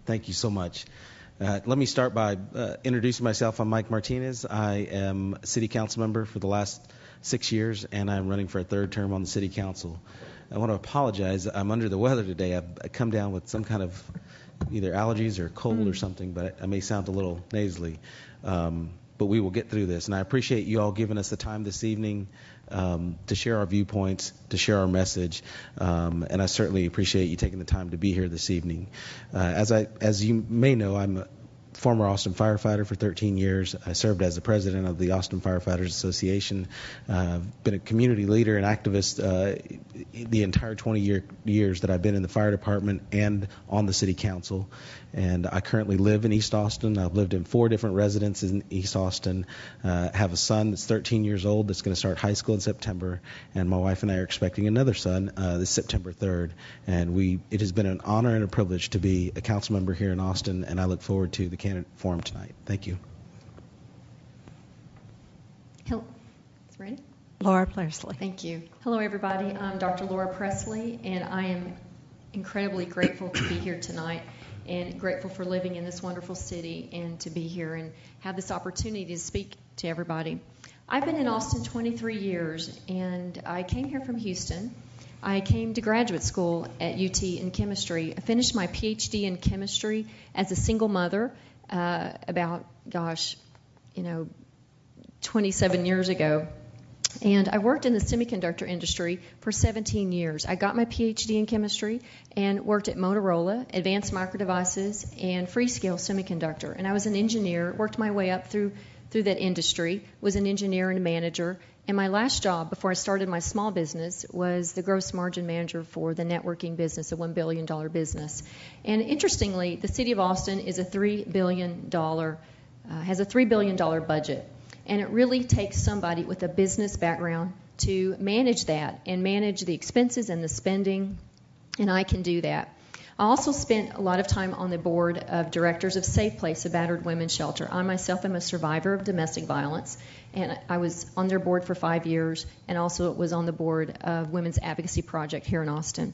Thank you so much. Let me start by introducing myself. I'm Mike Martinez. I am a city council member for the last 6 years, and I'm running for a third term on the city council. I want to apologize. I'm under the weather today. I've come down with some kind of either allergies or cold or something, but I may sound a little nasally. But we will get through this. And I appreciate you all giving us the time this evening to share our viewpoints, to share our message. And I certainly appreciate you taking the time to be here this evening. As you may know, I'm a former Austin firefighter for 13 years. I served as the president of the Austin Firefighters Association. Been a community leader and activist the entire 20 years that I've been in the fire department and on the city council. And I currently live in East Austin. I've lived in 4 different residences in East Austin. Have a son that's 13 years old that's going to start high school in September. And my wife and I are expecting another son this September 3rd. And it has been an honor and a privilege to be a council member here in Austin, and I look forward to the candidate forum tonight. Thank you. Hello. It's ready? Laura Pressley. Thank you. Hello, everybody. I'm Dr. Laura Pressley, and I am incredibly grateful to be here tonight and grateful for living in this wonderful city and to be here and have this opportunity to speak to everybody. I've been in Austin 23 years, and I came here from Houston. I came to graduate school at UT in chemistry. I finished my PhD in chemistry as a single mother about 27 years ago. And I worked in the semiconductor industry for 17 years. I got my PhD in chemistry and worked at Motorola, Advanced Micro Devices, and Freescale Semiconductor. And I was an engineer, worked my way up through that industry, was an engineer and a manager. And my last job before I started my small business was the gross margin manager for the networking business, a $1 billion business. And interestingly, the city of Austin is has a $3 billion budget. And it really takes somebody with a business background to manage that and manage the expenses and the spending, and I can do that. I also spent a lot of time on the board of directors of Safe Place, a battered women's shelter. I myself am a survivor of domestic violence, and I was on their board for 5 years, and also was on the board of Women's Advocacy Project here in Austin.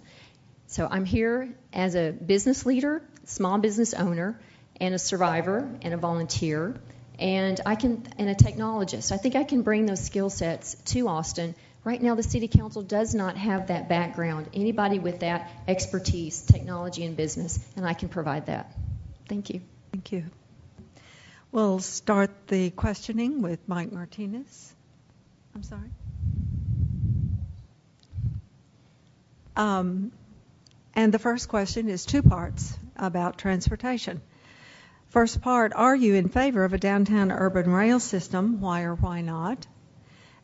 So I'm here as a business leader, small business owner, and a survivor and a volunteer. And a technologist. I think I can bring those skill sets to Austin. Right now, the City Council does not have that background. Anybody with that expertise, technology and business, and I can provide that. Thank you. Thank you. We'll start the questioning with Mike Martinez. I'm sorry. And the first question is 2 parts about transportation. First part, are you in favor of a downtown urban rail system? Why or why not?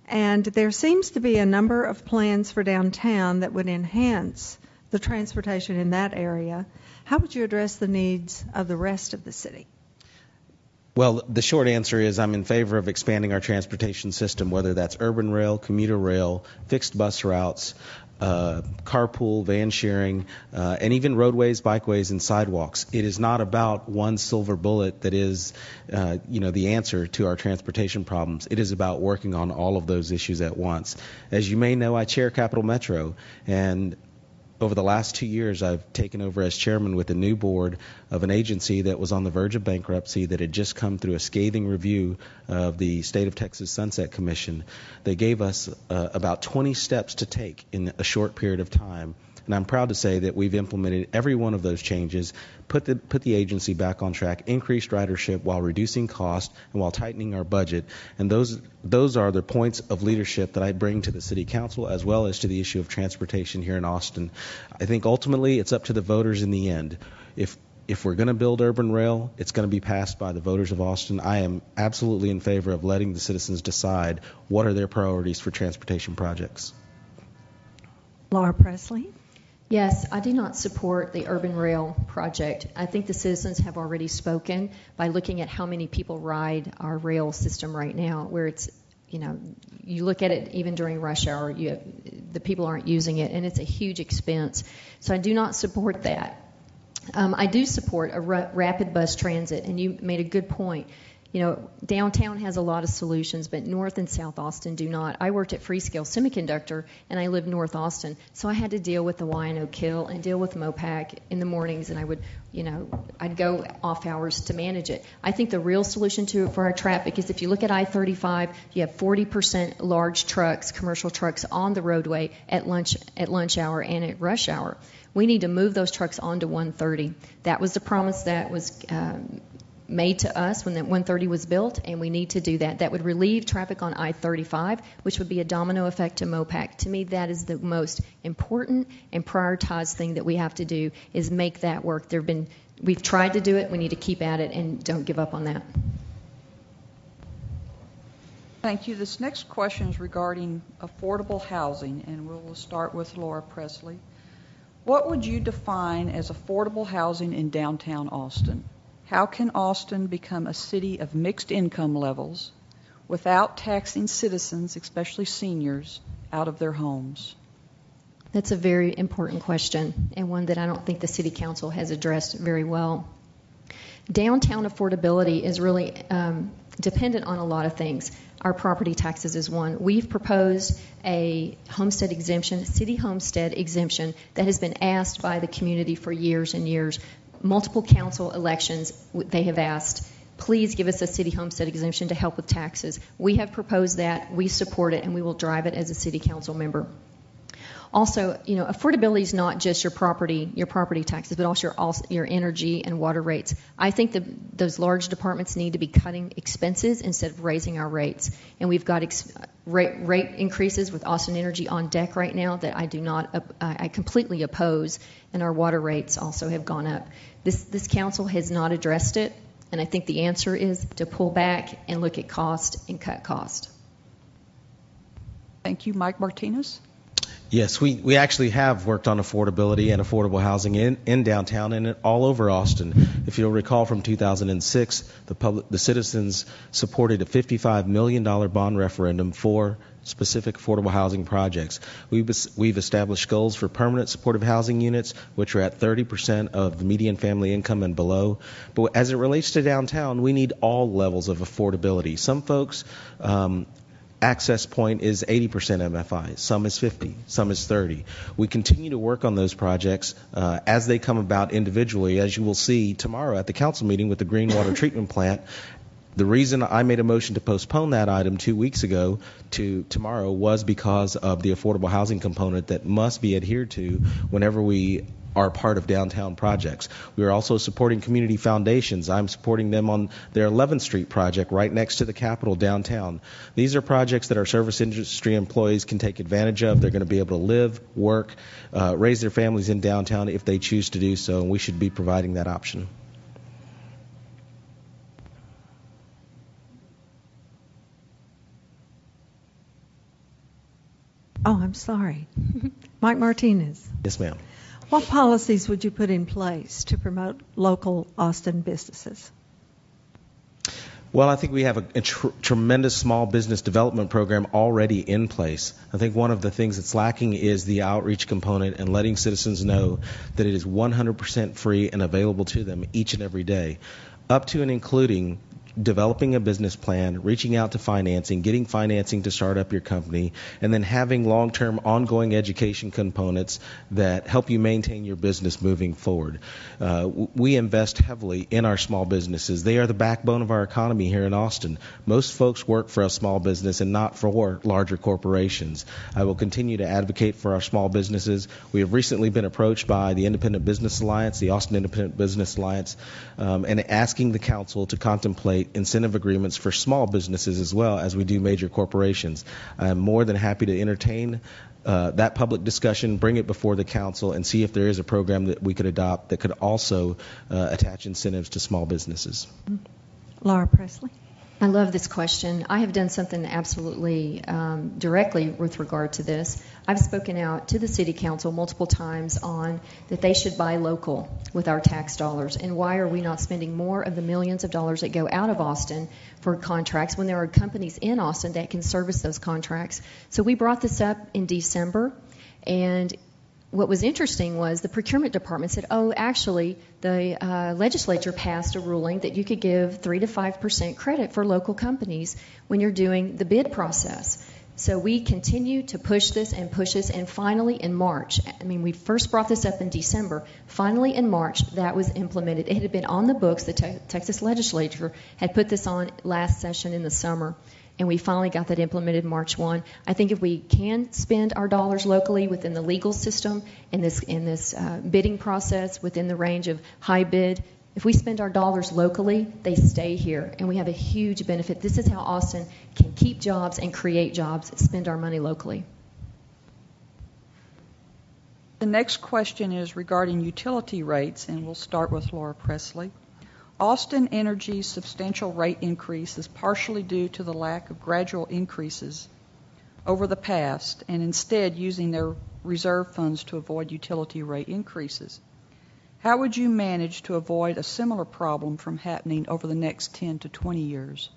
And there seems to be a number of plans for downtown that would enhance the transportation in that area. How would you address the needs of the rest of the city? Well, the short answer is I'm in favor of expanding our transportation system, whether that's urban rail, commuter rail, fixed bus routes, carpool, van sharing, and even roadways, bikeways, and sidewalks. It is not about one silver bullet that is, the answer to our transportation problems. It is about working on all of those issues at once. As you may know, I chair Capital Metro, and over the last 2 years, I've taken over as chairman with a new board of an agency that was on the verge of bankruptcy that had just come through a scathing review of the State of Texas Sunset Commission. They gave us about 20 steps to take in a short period of time. And I'm proud to say that we've implemented every one of those changes, put the agency back on track, increased ridership while reducing cost and while tightening our budget. And those are the points of leadership that I bring to the City Council as well as to the issue of transportation here in Austin. I think ultimately it's up to the voters in the end. If we're going to build urban rail, it's going to be passed by the voters of Austin. I am absolutely in favor of letting the citizens decide what are their priorities for transportation projects. Laura Pressley. Yes, I do not support the urban rail project. I think the citizens have already spoken by looking at how many people ride our rail system right now, where it's, you look at it even during rush hour, the people aren't using it, and it's a huge expense. So I do not support that. I do support a rapid bus transit, and you made a good point. Downtown has a lot of solutions, but North and South Austin do not. I worked at Freescale Semiconductor, and I lived North Austin, so I had to deal with the Y&O Kill and deal with MOPAC in the mornings, and I'd go off hours to manage it. I think the real solution for our traffic is if you look at I-35, you have 40% large trucks, commercial trucks on the roadway at lunch hour and at rush hour. We need to move those trucks onto 130. That was the promise that was made to us when that 130 was built, and we need to do that. That would relieve traffic on I-35, which would be a domino effect to MOPAC. To me, that is the most important and prioritized thing that we have to do is make that work. We've tried to do it. We need to keep at it and don't give up on that. Thank you. This next question is regarding affordable housing, and we'll start with Laura Pressley. What would you define as affordable housing in downtown Austin? How can Austin become a city of mixed income levels without taxing citizens, especially seniors, out of their homes? That's a very important question, and one that I don't think the City Council has addressed very well. Downtown affordability is really dependent on a lot of things. Our property taxes is one. We've proposed a homestead exemption, city homestead exemption, that has been asked by the community for years and years. Multiple council elections, they have asked, please give us a city homestead exemption to help with taxes. We have proposed that. We support it, and we will drive it as a city council member. Also, affordability is not just your property taxes, but also your energy and water rates. I think that those large departments need to be cutting expenses instead of raising our rates. And we've got rate increases with Austin Energy on deck right now that I completely oppose, and our water rates also have gone up. This council has not addressed it, and I think the answer is to pull back and look at cost and cut cost. Thank you. Mike Martinez? Yes, we actually have worked on affordability and affordable housing in downtown and all over Austin. If you'll recall from 2006, the citizens supported a $55 million bond referendum for specific affordable housing projects. We've established goals for permanent supportive housing units, which are at 30% of the median family income and below. But as it relates to downtown, we need all levels of affordability. Some folks access point is 80% MFI, some is 50, some is 30. We continue to work on those projects as they come about individually, as you will see tomorrow at the council meeting with the Green Water Treatment Plant. The reason I made a motion to postpone that item 2 weeks ago to tomorrow was because of the affordable housing component that must be adhered to whenever we are part of downtown projects. We are also supporting community foundations. I'm supporting them on their 11th Street project right next to the Capitol downtown. These are projects that our service industry employees can take advantage of. They're going to be able to live, work, raise their families in downtown if they choose to do so, and we should be providing that option. Oh, I'm sorry. Mike Martinez. Yes, ma'am. What policies would you put in place to promote local Austin businesses? Well, I think we have a tremendous small business development program already in place. I think one of the things that's lacking is the outreach component and letting citizens know that it is 100% free and available to them each and every day, up to and including developing a business plan, reaching out to financing, getting financing to start up your company, and then having long-term ongoing education components that help you maintain your business moving forward. We invest heavily in our small businesses. They are the backbone of our economy here in Austin. Most folks work for a small business and not for larger corporations. I will continue to advocate for our small businesses. We have recently been approached by the Independent Business Alliance, the Austin Independent Business Alliance, and asking the council to contemplate incentive agreements for small businesses as well as we do major corporations. I'm more than happy to entertain that public discussion, bring it before the council, and see if there is a program that we could adopt that could also attach incentives to small businesses. Laura Pressley. I love this question. I have done something absolutely directly with regard to this. I've spoken out to the City Council multiple times on that they should buy local with our tax dollars. And why are we not spending more of the millions of dollars that go out of Austin for contracts when there are companies in Austin that can service those contracts? So we brought this up in December, and what was interesting was the procurement department said, oh, actually, the legislature passed a ruling that you could give 3 to 5% credit for local companies when you're doing the bid process. So we continue to push this, and finally in March, I mean, we first brought this up in December. Finally in March, that was implemented. It had been on the books. The Texas legislature had put this on last session in the summer, and we finally got that implemented March 1. I think if we can spend our dollars locally within the legal system in this bidding process within the range of high bid, if we spend our dollars locally, they stay here, and we have a huge benefit. This is how Austin can keep jobs and create jobs, spend our money locally. The next question is regarding utility rates, and we'll start with Laura Pressley. Austin Energy's substantial rate increase is partially due to the lack of gradual increases over the past, and instead using their reserve funds to avoid utility rate increases. How would you manage to avoid a similar problem from happening over the next 10 to 20 years?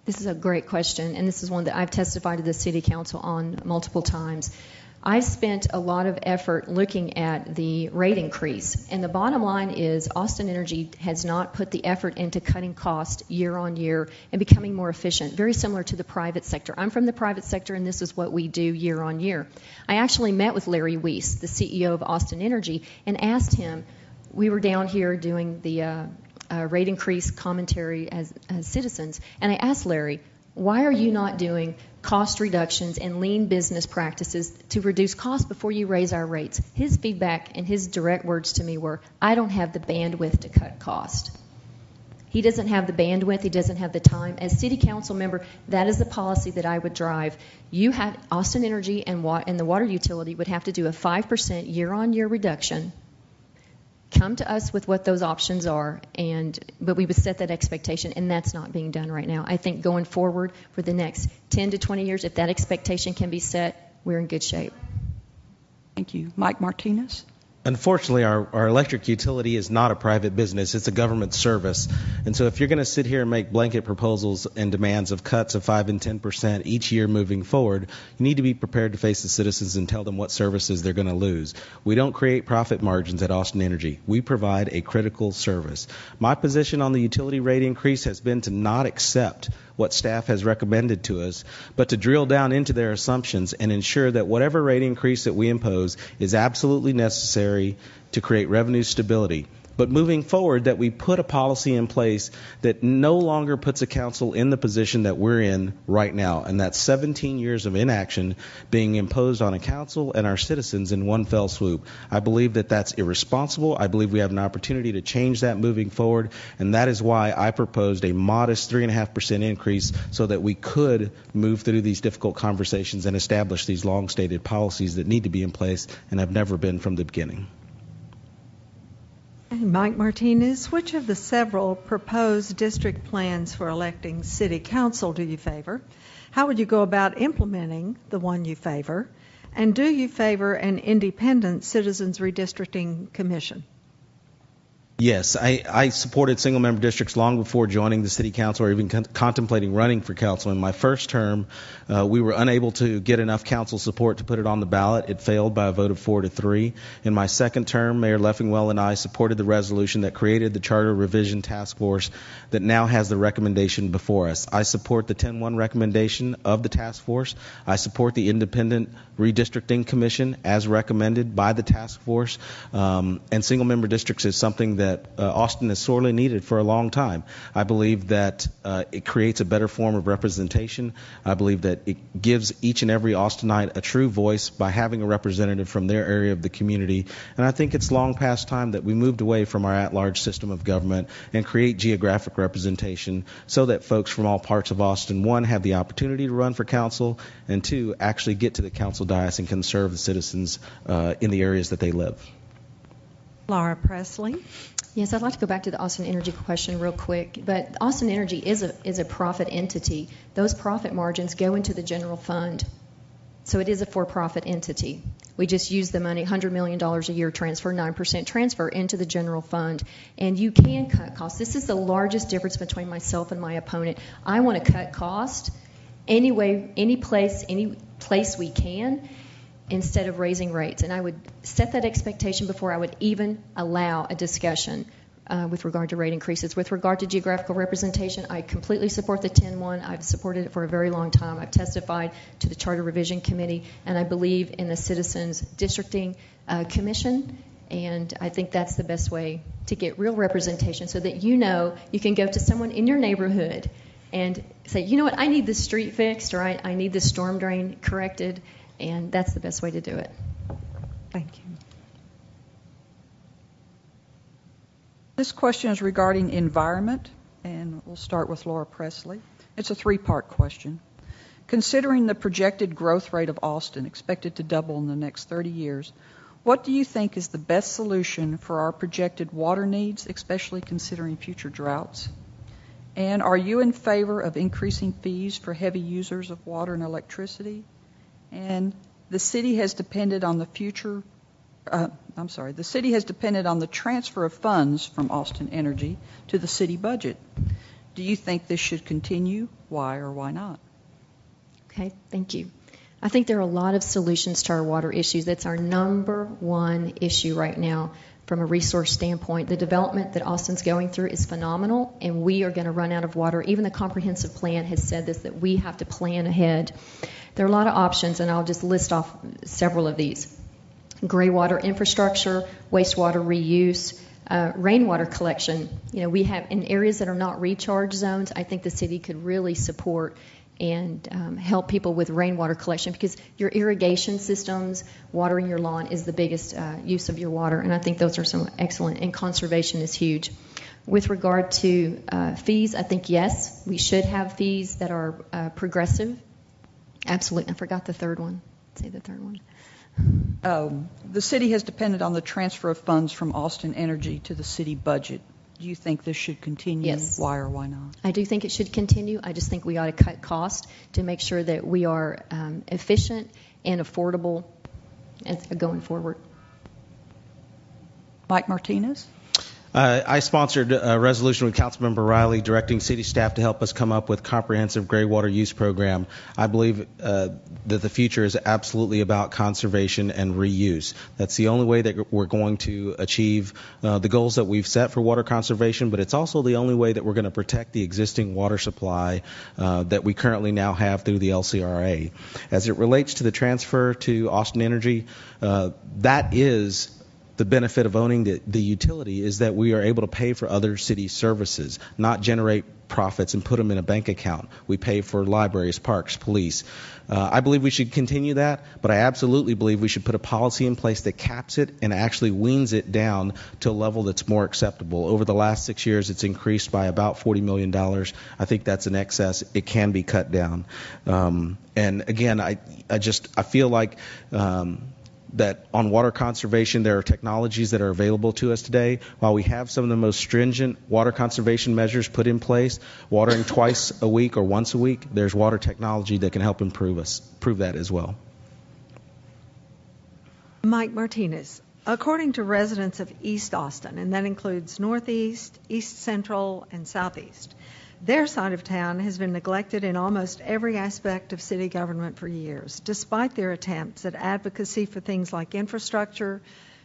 This is a great question, and this is one that I've testified to the City Council on multiple times. I've spent a lot of effort looking at the rate increase, and the bottom line is Austin Energy has not put the effort into cutting cost year on year and becoming more efficient, very similar to the private sector. I'm from the private sector, and this is what we do year on year. I actually met with Larry Weiss, the CEO of Austin Energy, and asked him, we were down here doing the rate increase commentary as citizens, and I asked Larry, why are you not doing cost reductions and lean business practices to reduce costs before you raise our rates? His feedback and his direct words to me were, I don't have the bandwidth to cut cost. He doesn't have the bandwidth. He doesn't have the time. As city council member, that is the policy that I would drive. You had Austin Energy and the water utility would have to do a 5% year-on-year reduction. Come to us with what those options are, but we would set that expectation, and that's not being done right now. I think going forward for the next 10 to 20 years, if that expectation can be set, we're in good shape. Thank you. Mike Martinez? Unfortunately, our electric utility is not a private business. It's a government service. And so if you're going to sit here and make blanket proposals and demands of cuts of 5 and 10% each year moving forward, you need to be prepared to face the citizens and tell them what services they're going to lose. We don't create profit margins at Austin Energy. We provide a critical service. My position on the utility rate increase has been to not accept what staff has recommended to us, but to drill down into their assumptions and ensure that whatever rate increase that we impose is absolutely necessary to create revenue stability. But moving forward, that we put a policy in place that no longer puts a council in the position that we're in right now, and that's 17 years of inaction being imposed on a council and our citizens in one fell swoop. I believe that that's irresponsible. I believe we have an opportunity to change that moving forward, and that is why I proposed a modest 3.5% increase so that we could move through these difficult conversations and establish these long-stated policies that need to be in place and have never been from the beginning. Mike Martinez, which of the several proposed district plans for electing city council do you favor? How would you go about implementing the one you favor? And do you favor an independent citizens redistricting commission? Yes, I supported single-member districts long before joining the city council or even contemplating running for council. In my first term, we were unable to get enough council support to put it on the ballot. It failed by a vote of 4-3. In my second term, Mayor Leffingwell and I supported the resolution that created the Charter Revision Task Force that now has the recommendation before us. I support the 10-1 recommendation of the task force. I support the independent redistricting commission as recommended by the task force. And single-member districts is something that Austin has sorely needed for a long time. I believe that it creates a better form of representation. I believe that it gives each and every Austinite a true voice by having a representative from their area of the community. And I think it's long past time that we moved away from our at-large system of government and create geographic representation so that folks from all parts of Austin, one, have the opportunity to run for council, and two, actually get to the council dais and can serve the citizens in the areas that they live. Laura Pressley. Yes, I'd like to go back to the Austin Energy question real quick. But Austin Energy is a profit entity. Those profit margins go into the general fund. So it is a for-profit entity. We just use the money, $100 million a year transfer, 9% transfer into the general fund. And you can cut costs. This is the largest difference between myself and my opponent. I want to cut cost any place we can. instead of raising rates. And I would set that expectation before I would even allow a discussion with regard to rate increases. With regard to geographical representation, I completely support the 10-1. I've supported it for a very long time. I've testified to the Charter Revision Committee, and I believe in the Citizens Districting Commission, and I think that's the best way to get real representation so that you can go to someone in your neighborhood and say, you know what, I need this street fixed, or I need this storm drain corrected, and that's the best way to do it. Thank you. This question is regarding environment, and we'll start with Laura Pressley. It's a three-part question. Considering the projected growth rate of Austin, expected to double in the next 30 years, what do you think is the best solution for our projected water needs, especially considering future droughts? And are you in favor of increasing fees for heavy users of water and electricity? And the city has depended on the transfer of funds from Austin Energy to the city budget. Do you think this should continue? Why or why not? Okay, thank you. I think there are a lot of solutions to our water issues. That's our number one issue right now from a resource standpoint. The development that Austin's going through is phenomenal, and we are going to run out of water. Even the comprehensive plan has said this, that we have to plan ahead. There are a lot of options, and I'll just list off several of these. Gray water infrastructure, wastewater reuse, rainwater collection. We have in areas that are not recharge zones, I think the city could really support and help people with rainwater collection, because your irrigation systems, watering your lawn, is the biggest use of your water, and I think those are some excellent, and conservation is huge. With regard to fees, I think, yes, we should have fees that are progressive. Absolutely. I forgot the third one. Say the third one. The city has depended on the transfer of funds from Austin Energy to the city budget. Do you think this should continue? Yes. Why or why not? I do think it should continue. I just think we ought to cut costs to make sure that we are efficient and affordable going forward. Mike Martinez? I sponsored a resolution with Councilmember Riley directing city staff to help us come up with comprehensive gray water use program. I believe that the future is absolutely about conservation and reuse. That's the only way that we're going to achieve the goals that we've set for water conservation, but it's also the only way that we're going to protect the existing water supply that we currently now have through the LCRA. As it relates to the transfer to Austin Energy, that is the benefit of owning the utility, is that we are able to pay for other city services, not generate profits and put them in a bank account. We pay for libraries, parks, police. I believe we should continue that, but I absolutely believe we should put a policy in place that caps it and actually weans it down to a level that's more acceptable. Over the last 6 years, it's increased by about $40 million. I think that's an excess. It can be cut down. And again, I feel like that on water conservation, there are technologies that are available to us today. While we have some of the most stringent water conservation measures put in place, watering twice a week or once a week, there's water technology that can help improve that as well. Mike Martinez, according to residents of East Austin, and that includes Northeast, East Central, and Southeast, their side of town has been neglected in almost every aspect of city government for years, despite their attempts at advocacy for things like infrastructure,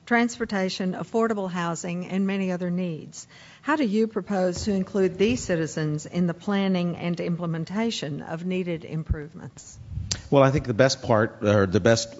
transportation, affordable housing, and many other needs. How do you propose to include these citizens in the planning and implementation of needed improvements? Well, I think the best part, or the best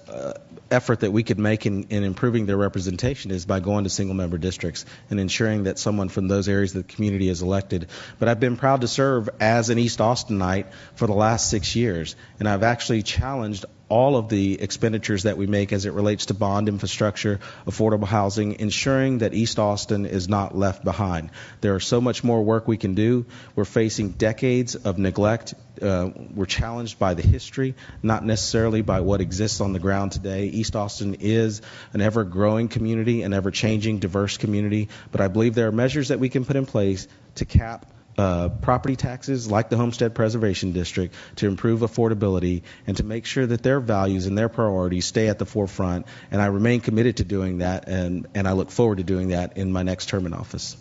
effort that we could make in improving their representation is by going to single-member districts and ensuring that someone from those areas of the community is elected. But I've been proud to serve as an East Austinite for the last 6 years, and I've actually challenged all of the expenditures that we make as it relates to bond infrastructure, affordable housing, ensuring that East Austin is not left behind. There is so much more work we can do. We're facing decades of neglect. We're challenged by the history, not necessarily by what exists on the ground today. East Austin is an ever-growing community, an ever-changing, diverse community, but I believe there are measures that we can put in place to cap property taxes like the Homestead Preservation District, to improve affordability and to make sure that their values and their priorities stay at the forefront. And I remain committed to doing that, and I look forward to doing that in my next term in office.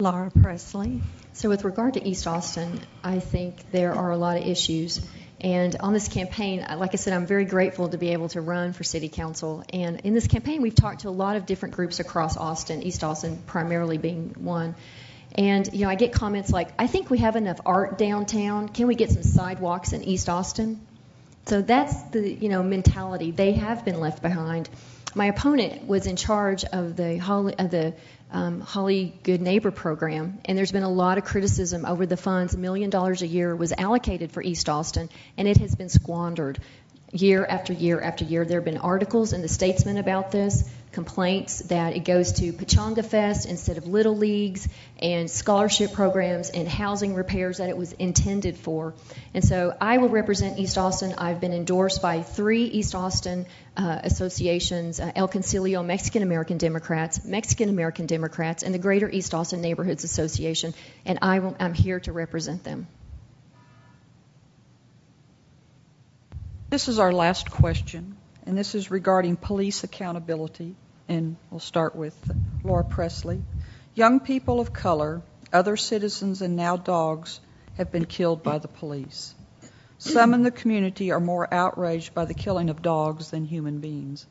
Laura Pressley. So with regard to East Austin, I think there are a lot of issues. And on this campaign, like I said, I'm very grateful to be able to run for city council. And in this campaign, we've talked to a lot of different groups across Austin, East Austin primarily being one. And, I get comments like, I think we have enough art downtown. Can we get some sidewalks in East Austin? So that's the, mentality. They have been left behind. My opponent was in charge of the Holly Good Neighbor program, and there's been a lot of criticism over the funds. $1 million a year was allocated for East Austin, and it has been squandered year after year after year. There have been articles in the Statesman about this, complaints that it goes to Pachanga Fest instead of Little Leagues, and scholarship programs and housing repairs that it was intended for. And so I will represent East Austin. I've been endorsed by 3 East Austin associations, El Concilio Mexican-American Democrats, and the Greater East Austin Neighborhoods Association, and I'm here to represent them. This is our last question, and this is regarding police accountability, and we'll start with Laura Pressley. Young people of color, other citizens, and now dogs have been killed by the police. Some in the community are more outraged by the killing of dogs than human beings.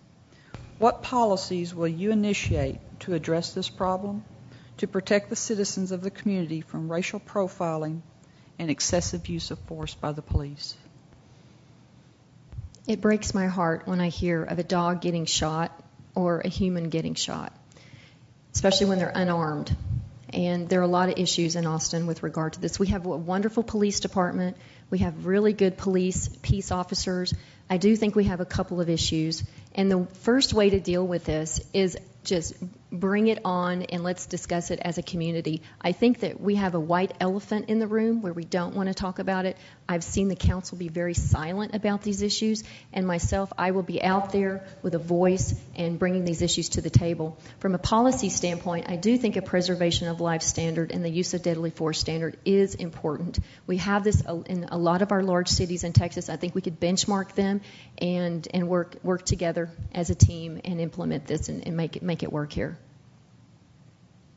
What policies will you initiate to address this problem, to protect the citizens of the community from racial profiling and excessive use of force by the police? It breaks my heart when I hear of a dog getting shot or a human getting shot, especially when they're unarmed. And there are a lot of issues in Austin with regard to this. We have a wonderful police department. We have really good peace officers. I do think we have a couple of issues. And the first way to deal with this is just bring it on and let's discuss it as a community. I think that we have a white elephant in the room where we don't want to talk about it. I've seen the council be very silent about these issues, and myself, I will be out there with a voice and bringing these issues to the table. From a policy standpoint, I do think a preservation of life standard and the use of deadly force standard is important. We have this in a lot of our large cities in Texas. I think we could benchmark them and work together as a team and implement this and make it work here.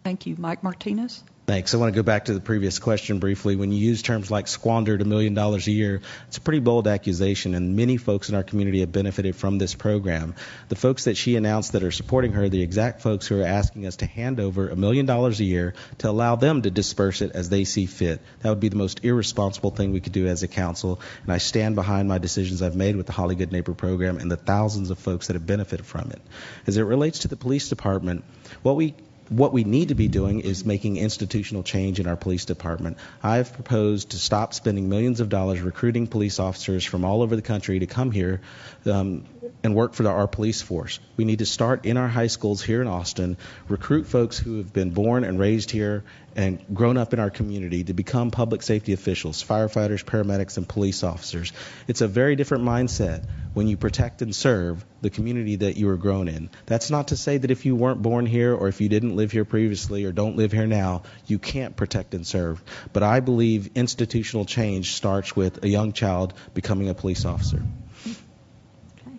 Thank you. Mike Martinez? Thanks. I want to go back to the previous question briefly. When you use terms like squandered $1 million a year, it's a pretty bold accusation, and many folks in our community have benefited from this program. The folks that she announced that are supporting her, the exact folks who are asking us to hand over $1 million a year to allow them to disperse it as they see fit. That would be the most irresponsible thing we could do as a council, and I stand behind my decisions I've made with the Holly Good Neighbor program and the thousands of folks that have benefited from it. As it relates to the police department, what we need to be doing is making institutional change in our police department. I have proposed to stop spending millions of dollars recruiting police officers from all over the country to come here and work for our police force. We need to start in our high schools here in Austin, recruit folks who have been born and raised here and grown up in our community to become public safety officials, firefighters, paramedics, and police officers. It's a very different mindset when you protect and serve the community that you were grown in. That's not to say that if you weren't born here or if you didn't live here previously or don't live here now, you can't protect and serve. But I believe institutional change starts with a young child becoming a police officer. Okay.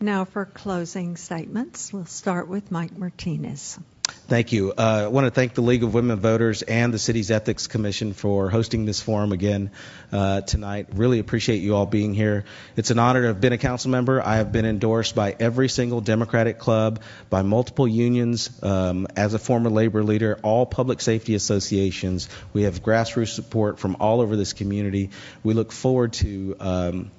Now for closing statements, we'll start with Mike Martinez. Thank you. I want to thank the League of Women Voters and the city's Ethics Commission for hosting this forum again tonight. Really appreciate you all being here. It's an honor to have been a council member. I have been endorsed by every single Democratic club, by multiple unions, as a former labor leader, all public safety associations. We have grassroots support from all over this community. We look forward to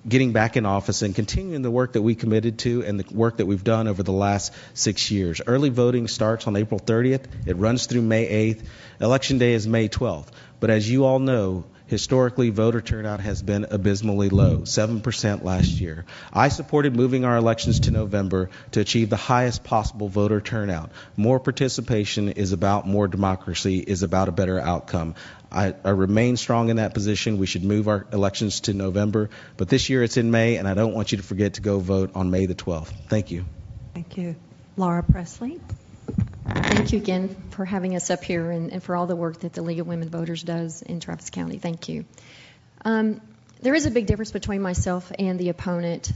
getting back in office and continuing the work that we committed to and the work that we've done over the last 6 years. Early voting starts on April 30th. It runs through May 8th. Election day is May 12th. But as you all know, historically, voter turnout has been abysmally low, 7% last year. I supported moving our elections to November to achieve the highest possible voter turnout. More participation is about more democracy, is about a better outcome. I remain strong in that position. We should move our elections to November, but this year it's in May, and I don't want you to forget to go vote on May the 12th. Thank you. Thank you. Laura Pressley. Thank you again for having us up here and for all the work that the League of Women Voters does in Travis County. Thank you. There is a big difference between myself and the opponent.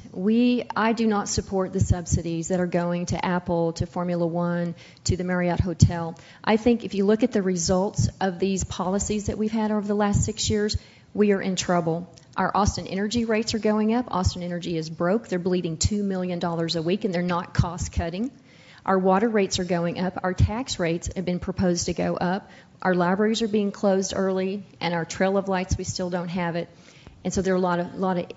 I do not support the subsidies that are going to Apple, to Formula One, to the Marriott Hotel. I think if you look at the results of these policies that we've had over the last 6 years, we are in trouble. Our Austin Energy rates are going up. Austin Energy is broke. They're bleeding $2 million a week, and they're not cost cutting. Our water rates are going up. Our tax rates have been proposed to go up. Our libraries are being closed early, and our Trail of Lights, we still don't have it. And so there are a lot of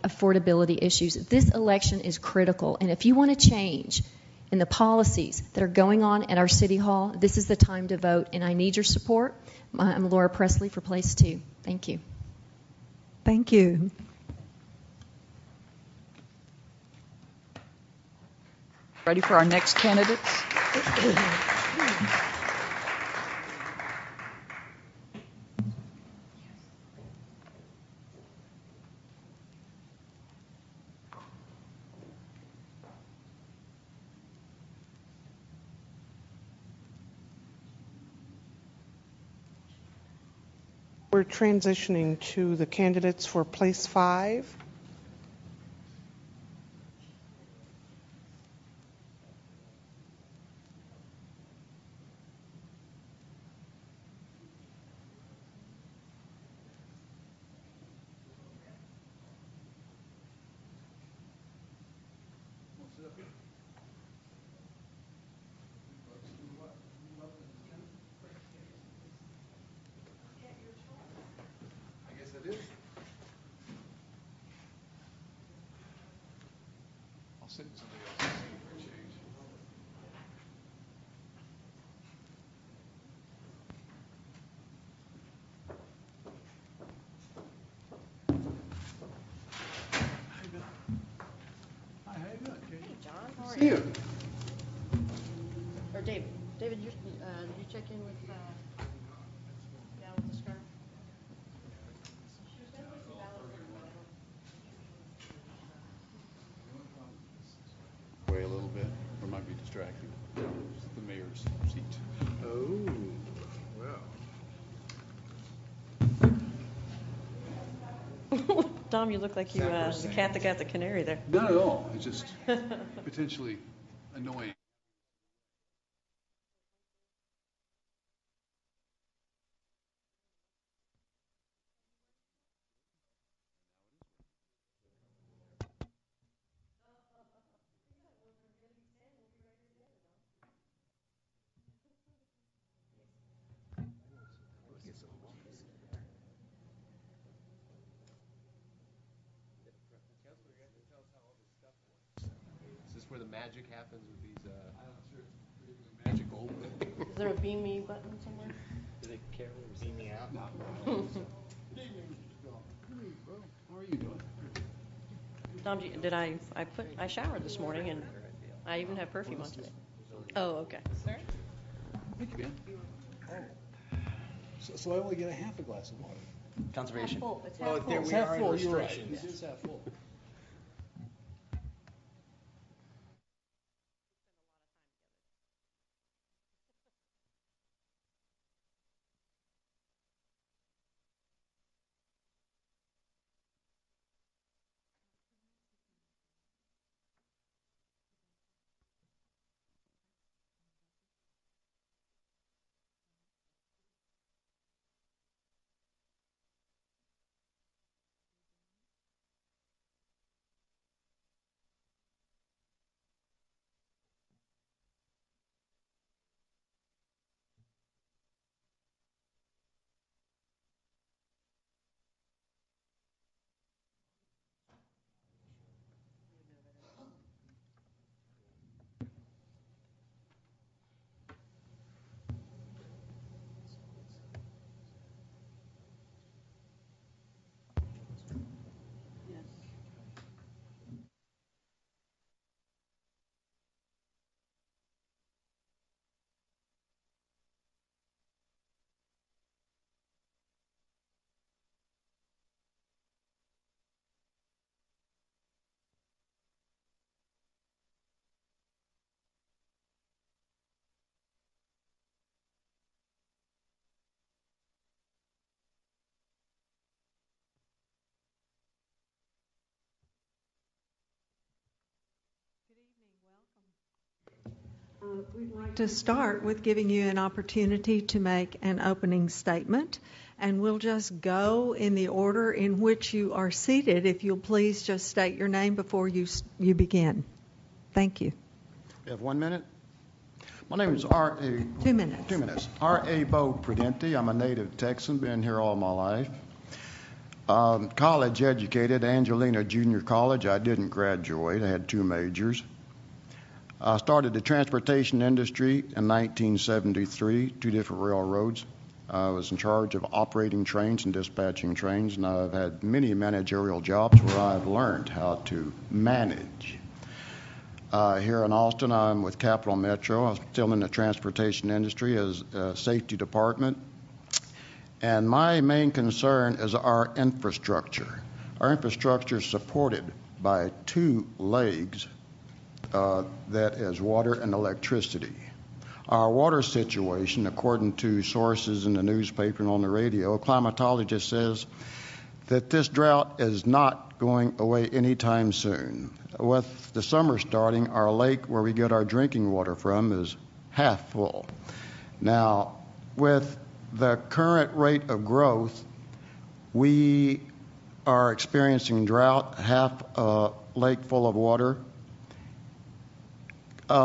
affordability issues. This election is critical, and if you want to change in the policies that are going on at our City Hall, this is the time to vote, and I need your support. I'm Laura Pressley for Place 2. Thank you. Thank you. Ready for our next candidates? We're transitioning to the candidates for Place 5. I'll sit in somebody else's seat for a change. Hi, how you doing? Hey, John. How are See you? you. Or David. David, did you check in with gal with the scarf? She was going to put some ballots in the mail. Wait a little bit, or might be distracting. It's the mayor's seat. Oh, wow. Dom, you look like you the cat that got the canary there. Not at all. It's just potentially annoying. Is this where the magic happens with these? I'm not sure it's particularly magical, but Is there a beam me button somewhere? Is it Carol or beam me out? no. Good evening, Mr. Strong. Good evening, bro. How are you doing? Dom, I showered this morning and I even have perfume on today. Oh, okay. Sir? Thank you, man. So I only get a half a glass of water. Conservation. Half full. It's half Oh, full. there It's we half are in full. You're right. restrictions. It is half full. We'd like to start with giving you an opportunity to make an opening statement, and we'll just go in the order in which you are seated. If you'll please just state your name before you begin. Thank you. You have 1 minute? My name is R.A. 2 minutes. 2 minutes. R.A. Bo Prudenti. I'm a native Texan, been here all my life. College educated, Angelina Junior College. I didn't graduate. I had 2 majors. I started the transportation industry in 1973, 2 different railroads. I was in charge of operating trains and dispatching trains, and I've had many managerial jobs where I've learned how to manage. Here in Austin, I'm with Capital Metro. I'm still in the transportation industry as a safety department. And my main concern is our infrastructure. Our infrastructure is supported by 2 legs. That is water and electricity. Our water situation, according to sources in the newspaper and on the radio, a climatologist says that this drought is not going away anytime soon. With the summer starting, our lake where we get our drinking water from is half full. Now, with the current rate of growth, we are experiencing drought, half a lake full of water.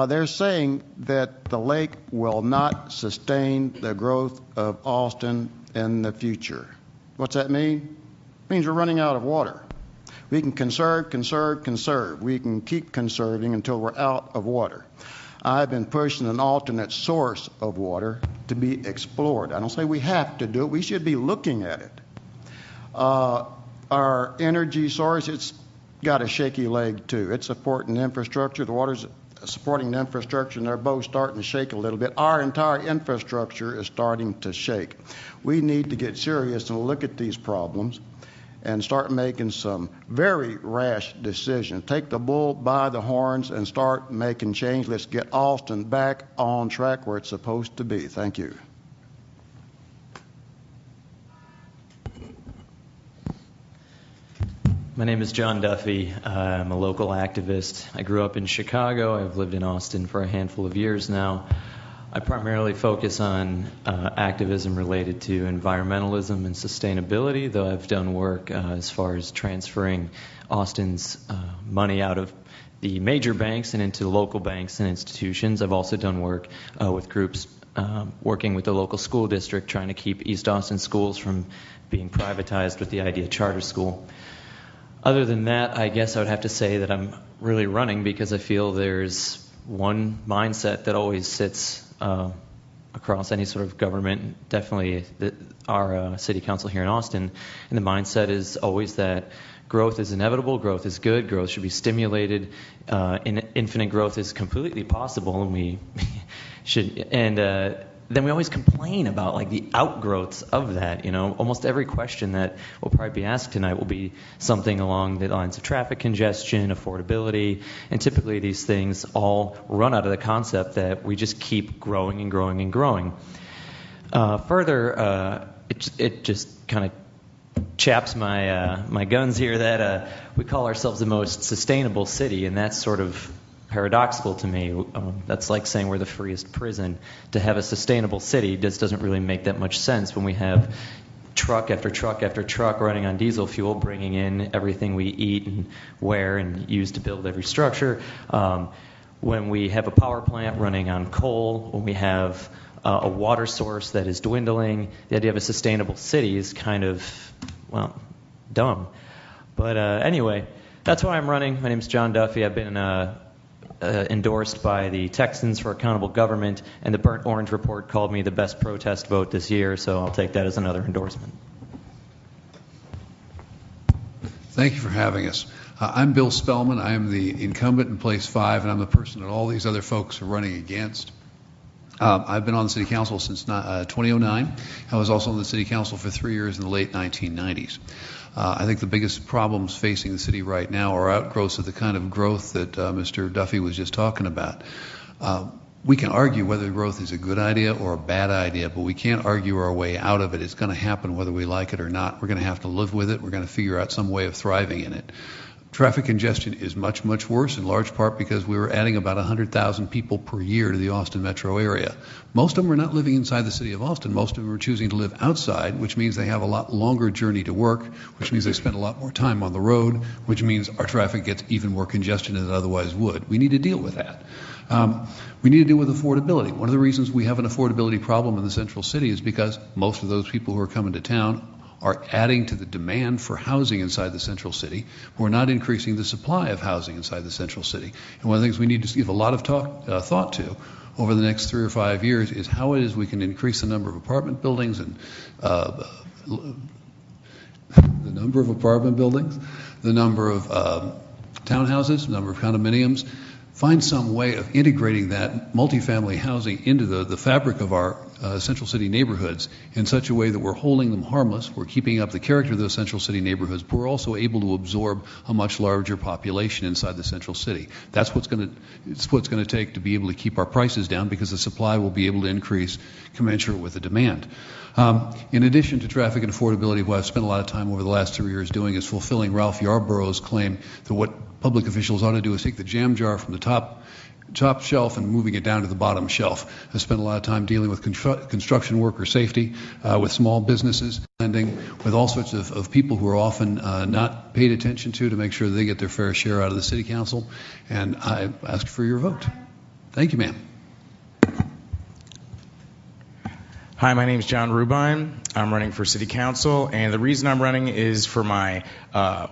They're saying that the lake will not sustain the growth of Austin in the future. What's that mean? It means we're running out of water. We can conserve. We can keep conserving until we're out of water. I've been pushing an alternate source of water to be explored. I don't say we have to do it. We should be looking at it. Our energy source, it's got a shaky leg too. It's supporting infrastructure. The water's supporting the infrastructure, and they're both starting to shake a little bit. Our entire infrastructure is starting to shake. We need to get serious and look at these problems and start making some very rash decisions. Take the bull by the horns and start making change. Let's get Austin back on track where it's supposed to be. Thank you. My name is John Duffy. I'm a local activist. I grew up in Chicago. I've lived in Austin for a handful of years now. I primarily focus on activism related to environmentalism and sustainability, though I've done work as far as transferring Austin's money out of the major banks and into local banks and institutions. I've also done work with groups working with the local school district, trying to keep East Austin schools from being privatized with the idea charter school. Other than that, I guess I would have to say that I'm really running because I feel there's one mindset that always sits across any sort of government, definitely our city council here in Austin, and the mindset is always that growth is inevitable, growth is good, growth should be stimulated, infinite growth is completely possible, and we should, and then we always complain about like the outgrowths of that. You know, almost every question that will probably be asked tonight will be something along the lines of traffic congestion, affordability, and typically these things all run out of the concept that we just keep growing and growing and growing. Further, it just kind of chaps my guns here that we call ourselves the most sustainable city, and that's sort of paradoxical to me. That's like saying we're the freest prison. To have a sustainable city just doesn't really make that much sense when we have truck after truck after truck running on diesel fuel, bringing in everything we eat and wear and use to build every structure. When we have a power plant running on coal, when we have a water source that is dwindling, the idea of a sustainable city is kind of, well, dumb. But anyway, that's why I'm running. My name's John Duffy. I've been endorsed by the Texans for Accountable Government, and the Burnt Orange Report called me the best protest vote this year, so I'll take that as another endorsement. Thank you for having us. I'm Bill Spellman. I am the incumbent in Place 5, and I'm the person that all these other folks are running against. I've been on the City Council since 2009. I was also on the City Council for 3 years in the late 1990s. I think the biggest problems facing the city right now are outgrowths of the kind of growth that Mr. Duffy was just talking about. We can argue whether growth is a good idea or a bad idea, but we can't argue our way out of it. It's going to happen whether we like it or not. We're going to have to live with it. We're going to figure out some way of thriving in it. Traffic congestion is much, much worse, in large part because we were adding about 100,000 people per year to the Austin metro area. Most of them are not living inside the city of Austin. Most of them are choosing to live outside, which means they have a lot longer journey to work, which means they spend a lot more time on the road, which means our traffic gets even more congestion than it otherwise would. We need to deal with that. We need to deal with affordability. One of the reasons we have an affordability problem in the central city is because most of those people who are coming to town are adding to the demand for housing inside the central city. We're not increasing the supply of housing inside the central city. And one of the things we need to give a lot of thought to over the next 3 or 5 years is how it is we can increase the number of apartment buildings and the number of townhouses, the number of condominiums. Find some way of integrating that multifamily housing into the fabric of our central city neighborhoods in such a way that we're holding them harmless, we're keeping up the character of those central city neighborhoods, but we're also able to absorb a much larger population inside the central city. That's what's going to take to be able to keep our prices down, because the supply will be able to increase commensurate with the demand. In addition to traffic and affordability, what I've spent a lot of time over the last 3 years doing is fulfilling Ralph Yarborough's claim that what public officials ought to do is take the jam jar from the top shelf and moving it down to the bottom shelf. I spent a lot of time dealing with construction worker safety, with small businesses, lending, with all sorts of people who are often not paid attention to make sure that they get their fair share out of the city council. And I ask for your vote. Thank you, ma'am. Hi, my name is John Rubine. I'm running for city council, and the reason I'm running is for my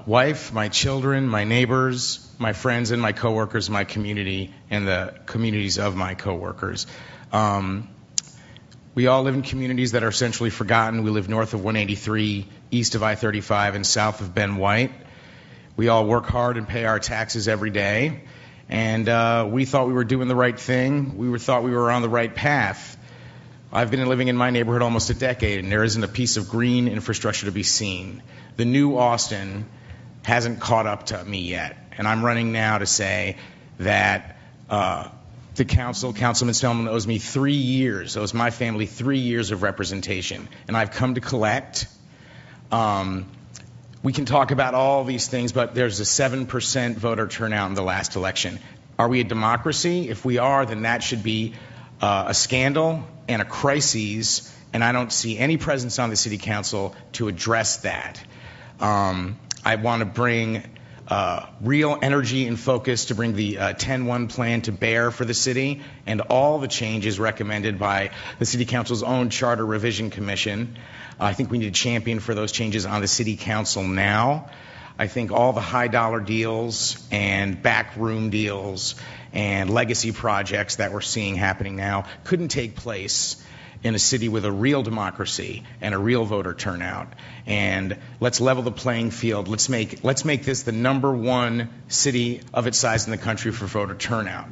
wife, my children, my neighbors, my friends, and my coworkers, my community, and the communities of my coworkers. We all live in communities that are essentially forgotten. We live north of 183, east of I-35, and south of Ben White. We all work hard and pay our taxes every day, and we thought we were doing the right thing. We thought we were on the right path. I've been living in my neighborhood almost a decade, and there isn't a piece of green infrastructure to be seen. The new Austin hasn't caught up to me yet, and I'm running now to say that the Councilman Spellman owes me 3 years, owes my family 3 years of representation, and I've come to collect. We can talk about all these things, but there's a 7% voter turnout in the last election. Are we a democracy? If we are, then that should be a scandal and a crisis, and I don't see any presence on the city council to address that. I want to bring real energy and focus to bring the 10-1 plan to bear for the city and all the changes recommended by the city council's own charter revision commission. I think we need a champion for those changes on the city council now. I think all the high dollar deals and backroom deals and legacy projects that we're seeing happening now couldn't take place in a city with a real democracy and a real voter turnout. And let's level the playing field. Let's make this the #1 city of its size in the country for voter turnout.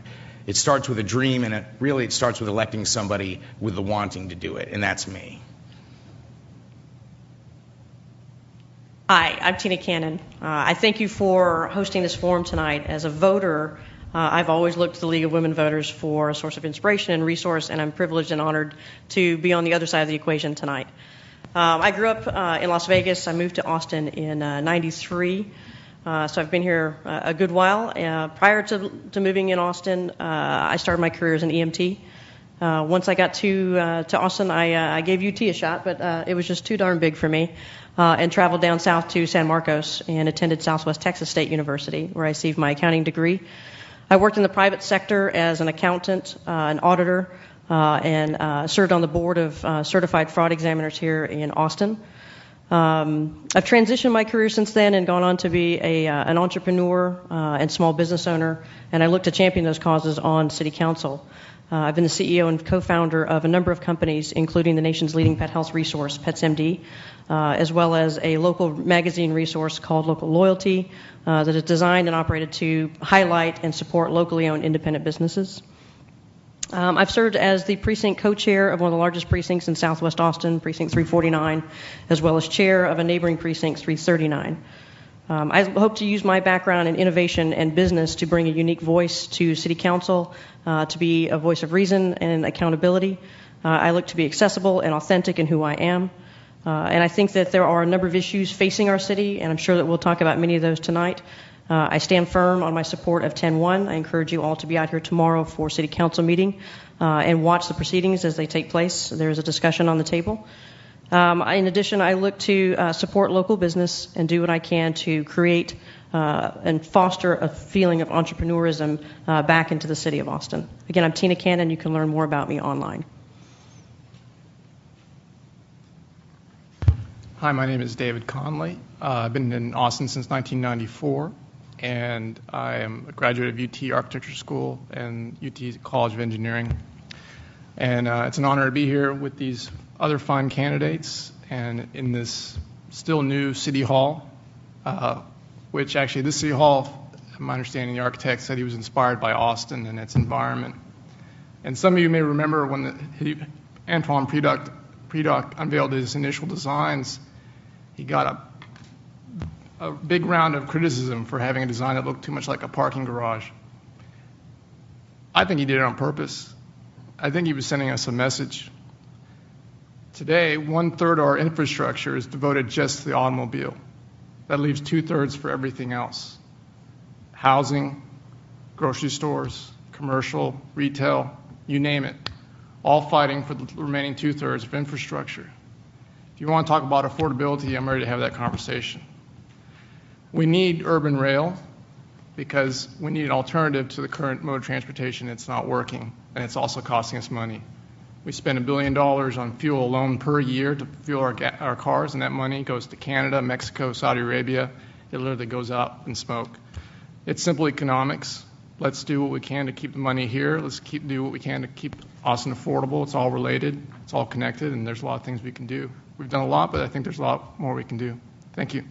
It starts with a dream, and it starts with electing somebody with the wanting to do it, and that's me. Hi, I'm Tina Cannon. I thank you for hosting this forum tonight. As a voter, I've always looked to the League of Women Voters for a source of inspiration and resource, and I'm privileged and honored to be on the other side of the equation tonight. I grew up in Las Vegas. I moved to Austin in '93, so I've been here a good while. Prior to moving in Austin, I started my career as an EMT. Once I got to Austin, I gave UT a shot, but it was just too darn big for me, and traveled down south to San Marcos and attended Southwest Texas State University, where I received my accounting degree. I worked in the private sector as an accountant, an auditor, and served on the board of certified fraud examiners here in Austin. I've transitioned my career since then and gone on to be an entrepreneur and small business owner, and I look to champion those causes on city council. I've been the CEO and co-founder of a number of companies, including the nation's leading pet health resource, PetsMD, as well as a local magazine resource called Local Loyalty that is designed and operated to highlight and support locally owned independent businesses. I've served as the precinct co-chair of one of the largest precincts in Southwest Austin, Precinct 349, as well as chair of a neighboring precinct, 339. I hope to use my background in innovation and business to bring a unique voice to City Council, to be a voice of reason and accountability. I look to be accessible and authentic in who I am. And I think that there are a number of issues facing our city, and I'm sure that we'll talk about many of those tonight. I stand firm on my support of 10-1. I encourage you all to be out here tomorrow for City Council meeting and watch the proceedings as they take place. There is a discussion on the table. In addition, I look to support local business and do what I can to create and foster a feeling of entrepreneurism back into the city of Austin. Again, I'm Tina Cannon. You can learn more about me online. Hi, my name is David Conley. I've been in Austin since 1994, and I am a graduate of UT Architecture School and UT College of Engineering. And it's an honor to be here with these other fine candidates and in this still new City Hall, which actually this City Hall, my understanding, the architect said he was inspired by Austin and its environment. And some of you may remember when Antoine Predock unveiled his initial designs, he got a big round of criticism for having a design that looked too much like a parking garage. I think he did it on purpose. I think he was sending us a message. Today, 1/3 of our infrastructure is devoted just to the automobile. That leaves 2/3 for everything else. Housing, grocery stores, commercial, retail, you name it. All fighting for the remaining 2/3 of infrastructure. If you want to talk about affordability, I'm ready to have that conversation. We need urban rail because we need an alternative to the current mode of transportation. It's not working, and it's also costing us money. We spend $1 billion on fuel alone per year to fuel our cars, and that money goes to Canada, Mexico, Saudi Arabia. It literally goes out in smoke. It's simple economics. Let's do what we can to keep the money here. Let's do what we can to keep Austin affordable. It's all related. It's all connected, and there's a lot of things we can do. We've done a lot, but I think there's a lot more we can do. Thank you.